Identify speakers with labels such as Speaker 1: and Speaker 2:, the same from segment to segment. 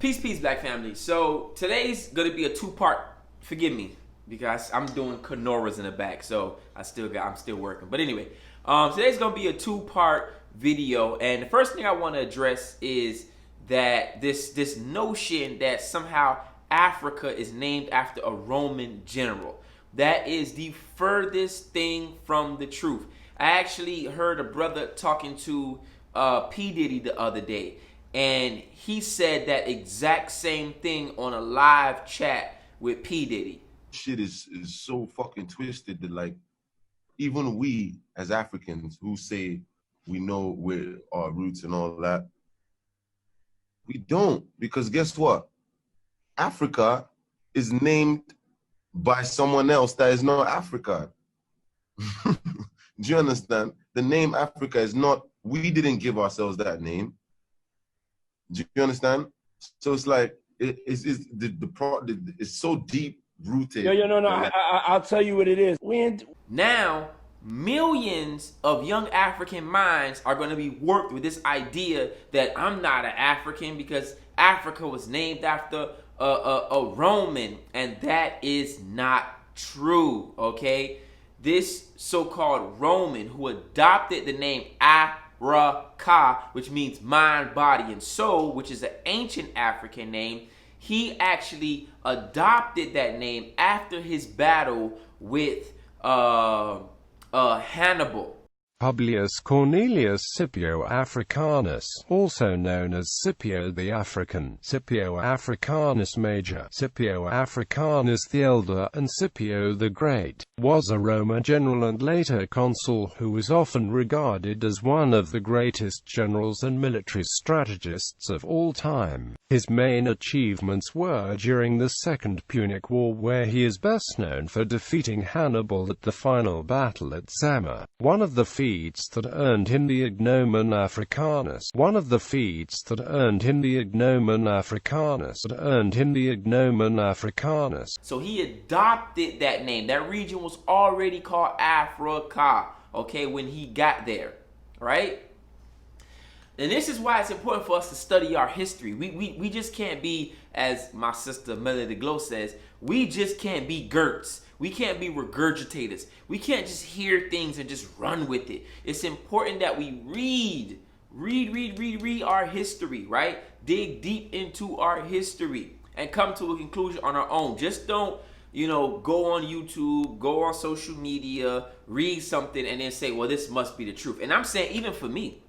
Speaker 1: Peace, Black family. So today's gonna be a two-part. Forgive me because I'm doing Kenoras in the back, so I'm still working. But anyway, today's gonna be a two-part video, and the first thing I want to address is that this notion that somehow Africa is named after a Roman general. That is the furthest thing from the truth. I actually heard a brother talking to P. Diddy the other day, and he said that exact same thing on a live chat with P. Diddy.
Speaker 2: Shit is so fucking twisted that, like, even we as Africans who say we know where our roots and all that, we don't, because guess what? Africa is named by someone else that is not Africa. Do you understand? The name Africa is not, we didn't give ourselves that name. Do you understand? So it's like, it's so deep rooted.
Speaker 3: No. I'll tell you what it is.
Speaker 1: Now, millions of young African minds are going to be worked with this idea that I'm not an African because Africa was named after a Roman, and that is not true, okay? This so-called Roman who adopted the name Afrika, which means mind, body, and soul, which is an ancient African name, he actually adopted that name after his battle with Hannibal.
Speaker 4: Publius Cornelius Scipio Africanus, also known as Scipio the African, Scipio Africanus Major, Scipio Africanus the Elder, and Scipio the Great, was a Roman general and later consul who was often regarded as one of the greatest generals and military strategists of all time. His main achievements were during the Second Punic War, where he is best known for defeating Hannibal at the final battle at Zama. One of the feats that earned him the agnomen Africanus.
Speaker 1: So he adopted that name. That region was already called Africa, okay, when he got there, right? And this is why it's important for us to study our history. We just can't be, as my sister Melody Glow says, we just can't be Gertz. We can't be regurgitators. We can't just hear things and just run with it. It's important that we read our history, right? Dig deep into our history and come to a conclusion on our own. Just don't, go on YouTube, go on social media, read something, and then say, well, this must be the truth. And I'm saying, even for me,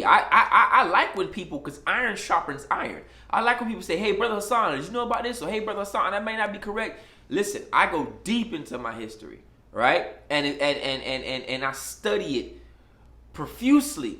Speaker 1: I like when people, because iron sharpens iron. I like when people say, hey, Brother Hassan, did you know about this? Or hey, Brother Hassan, that may not be correct. Listen, I go deep into my history, right? And I study it profusely,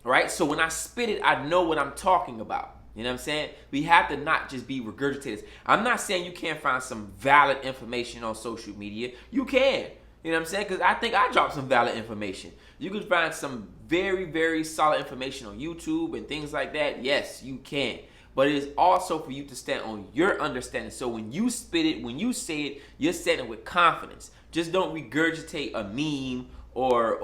Speaker 1: right? So when I spit it, I know what I'm talking about. You know what I'm saying? We have to not just be regurgitators. I'm not saying you can't find some valid information on social media. You can. You know what I'm saying? Because I think I dropped some valid information. You can find some very, very solid information on YouTube and things like that. Yes, you can. But it is also for you to stand on your understanding. So when you spit it, when you say it, you're saying it with confidence. Just don't regurgitate a meme or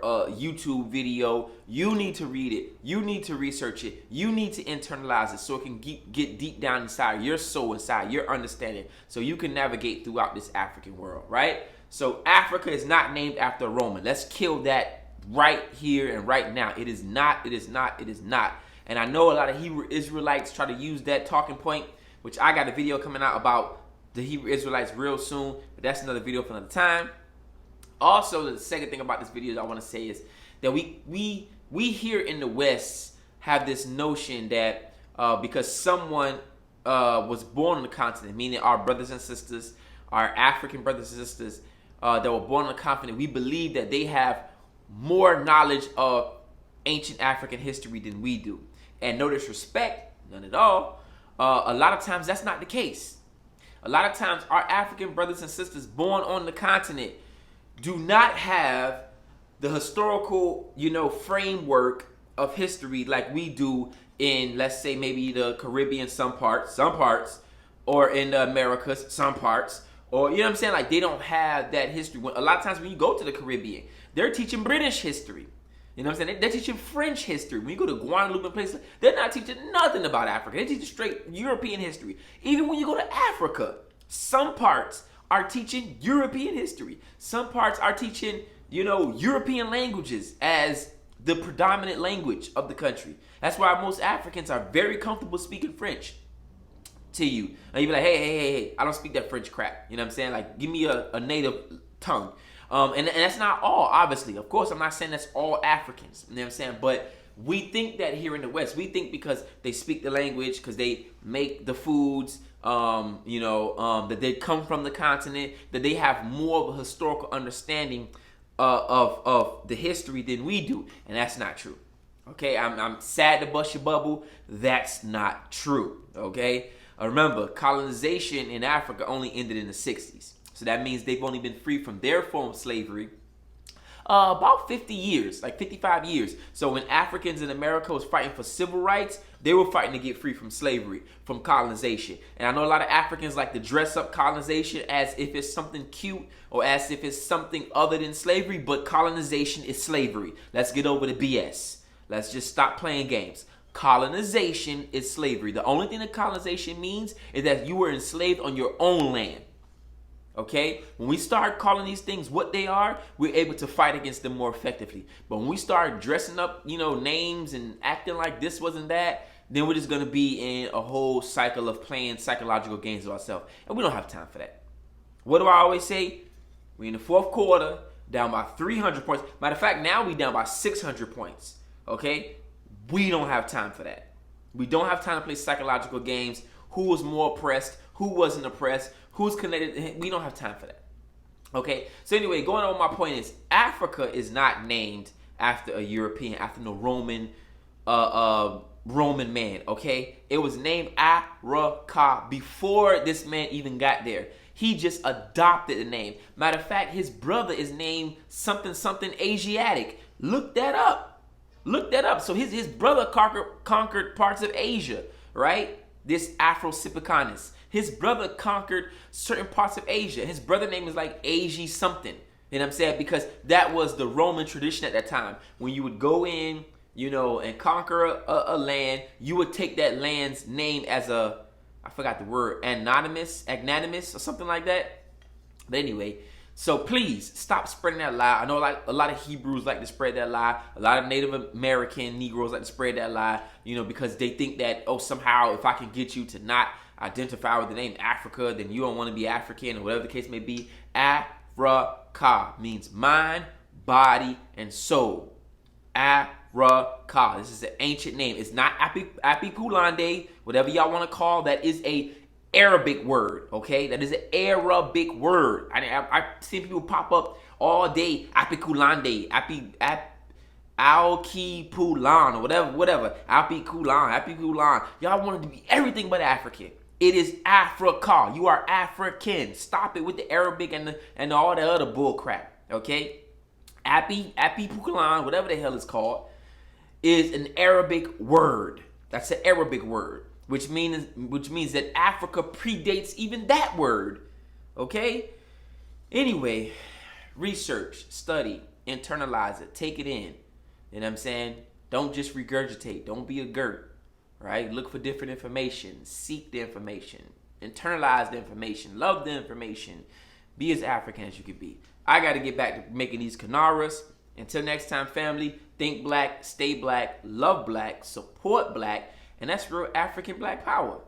Speaker 1: a YouTube video. You need to read it. You need to research it. You need to internalize it so it can get deep down inside your soul, inside your understanding, so you can navigate throughout this African world, right? So Africa is not named after a Roman. Let's kill that right here and right now. It is not. And I know a lot of Hebrew Israelites try to use that talking point, which I got a video coming out about the Hebrew Israelites real soon, but that's another video for another time. Also, the second thing about this video I want to say is that we here in the West have this notion that because someone was born on the continent, meaning our brothers and sisters, our African brothers and sisters that were born on the continent, we believe that they have more knowledge of ancient African history than we do. And no disrespect, none at all. A lot of times that's not the case. A lot of times our African brothers and sisters born on the continent do not have the historical, framework of history like we do in, let's say, maybe the Caribbean, some parts, or in the Americas, some parts, or, you know what I'm saying? Like, they don't have that history. A lot of times when you go to the Caribbean, they're teaching British history. You know what I'm saying? They're teaching French history. When you go to Guadeloupe and places, they're not teaching nothing about Africa. They teach straight European history. Even when you go to Africa, some parts are teaching European history. Some parts are teaching, European languages as the predominant language of the country. That's why most Africans are very comfortable speaking French to you. And you be like, hey, I don't speak that French crap. You know what I'm saying? Like, give me a native tongue. And that's not all, obviously. Of course, I'm not saying that's all Africans. You know what I'm saying? But we think that here in the West, we think because they speak the language, because they make the foods, that they come from the continent, that they have more of a historical understanding of the history than we do. And that's not true. Okay, I'm sad to bust your bubble. That's not true. Okay, remember, colonization in Africa only ended in the 60s. So that means they've only been free from their form of slavery about 50 years, like 55 years. So when Africans in America was fighting for civil rights, they were fighting to get free from slavery, from colonization. And I know a lot of Africans like to dress up colonization as if it's something cute or as if it's something other than slavery, but colonization is slavery. Let's get over the BS. Let's just stop playing games. Colonization is slavery. The only thing that colonization means is that you were enslaved on your own land. Okay? When we start calling these things what they are, we're able to fight against them more effectively. But when we start dressing up, names and acting like this wasn't that, then we're just going to be in a whole cycle of playing psychological games with ourselves. And we don't have time for that. What do I always say? We're in the fourth quarter, down by 300 points. Matter of fact, now we down by 600 points. Okay? We don't have time for that. We don't have time to play psychological games. Who was more oppressed? Who wasn't oppressed? Who's connected? We don't have time for that. Okay? So anyway, going on, my point is, Africa is not named after a European, after no Roman man, okay? It was named Afrika before this man even got there. He just adopted the name. Matter of fact, his brother is named something Asiatic. Look that up. Look that up. So his brother conquered parts of Asia, right? This Afro-Sipicanus. His brother conquered certain parts of Asia. His brother name is like Asia something. You know what I'm saying? Because that was the Roman tradition at that time. When you would go in, and conquer a land, you would take that land's name as I forgot the word, agnanimous or something like that. But anyway, so please stop spreading that lie. I know like a lot of Hebrews like to spread that lie. A lot of Native American Negroes like to spread that lie, because they think that, somehow if I can get you to not identify with the name Africa, then you don't want to be African, or whatever the case may be. Afrika means mind, body, and soul. Afrika. This is an ancient name. It's not Apikulande, whatever y'all want to call. That is a Arabic word, okay? That is an Arabic word. I've seen people pop up all day. Apikulande, Alkipulan, or whatever. Apikulan. Y'all wanted to be everything but African. It is Afrika. You are African. Stop it with the Arabic and all the other bull crap, okay? Apipulan, whatever the hell it's called, is an Arabic word. That's an Arabic word, which means that Africa predates even that word, okay? Anyway, research, study, internalize it, take it in. You know what I'm saying? Don't just regurgitate. Don't be a GERT. Right? Look for different information. Seek the information. Internalize the information. Love the information. Be as African as you can be. I got to get back to making these Canaras. Until next time, family, think black, stay black, love black, support black, and that's real African black power.